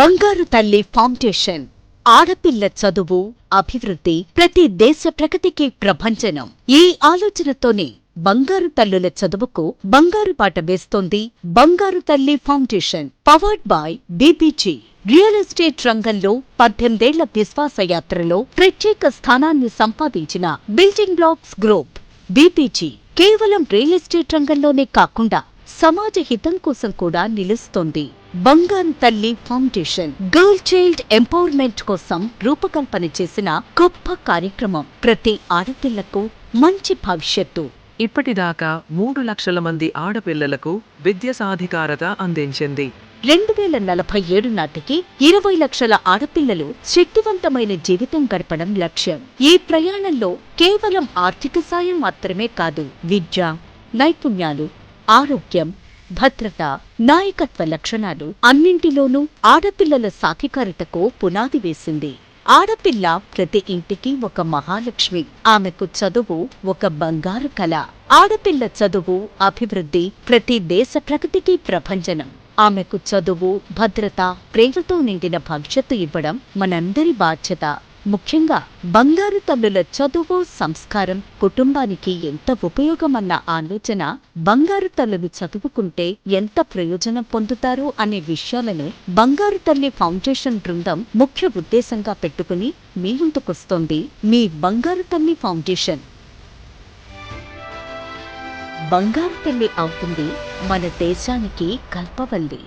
బంగారు తల్లి ఫౌండేషన్ ఆడపిల్ల చదువు అభివృద్ధి ప్రతి దేశ ప్రగతికి ప్రభంజనం. ఈ ఆలోచనతోనే బంగారు తల్లుల చదువుకు బంగారు బాట వేస్తోంది బంగారు తల్లి foundation. Powered by BBG. Real estate రంగంలో 18 ఏళ్ల విశ్వాసయాత్రలో ప్రత్యేక స్థానాన్ని సంపాదించిన బిల్డింగ్ బ్లాక్స్ గ్రూప్ బీబీజీ కేవలం రియల్ ఎస్టేట్ రంగంలోనే కాకుండా సమాజ హితం కోసం కూడా నిలుస్తోంది. బంగారు తల్లి ఫౌండేషన్ గర్ల్ చైల్డ్ ఎంపవర్మెంట్ కోసం రూపకల్పన చేసిన గొప్ప కార్యక్రమం. ప్రతి ఆడపిల్లకు మంచి భవిష్యత్తు. ఇప్పటిదాకా 3 లక్షల మంది ఆడపిల్లలకు విద్య సాధికారత అందించింది. 2047 నాటికి 20 లక్షల ఆడపిల్లలు శక్తివంతమైన జీవితం గడపడం లక్ష్యం. ఈ ప్రయాణంలో కేవలం ఆర్థిక సాయం మాత్రమే కాదు, విద్య, నైపుణ్యాలు, ఆరోగ్యం, భద్రత, నాయకత్వ లక్షణాలు అన్నింటిలోనూ ఆడపిల్లల సాధికారతకు పునాది వేసింది. ఆడపిల్ల ప్రతి ఇంటికి ఒక మహాలక్ష్మి. ఆమెకు చదువు ఒక బంగారు కళ. ఆడపిల్ల చదువు అభివృద్ధి ప్రతి దేశ ప్రగతికి ప్రభంజనం. ఆమెకు చదువు, భద్రత, ప్రేమతో నిండిన భవిష్యత్తు ఇవ్వడం మనందరి బాధ్యత. ముఖ్యంగా బంగారు తల్లుల చదువు, సంస్కారం కుటుంబానికి ఎంత ఉపయోగమన్న ఆలోచన, బంగారు తల్లులు చదువుకుంటే ఎంత ప్రయోజనం పొందుతారు అనే విషయాలను బంగారు తల్లి ఫౌండేషన్ బృందం ముఖ్య ఉద్దేశంగా పెట్టుకుని మీ ముందుకొస్తోంది మీ బంగారు తల్లి ఫౌండేషన్. బంగారు తల్లి అవుతుంది మన దేశానికి కల్పవల్లి.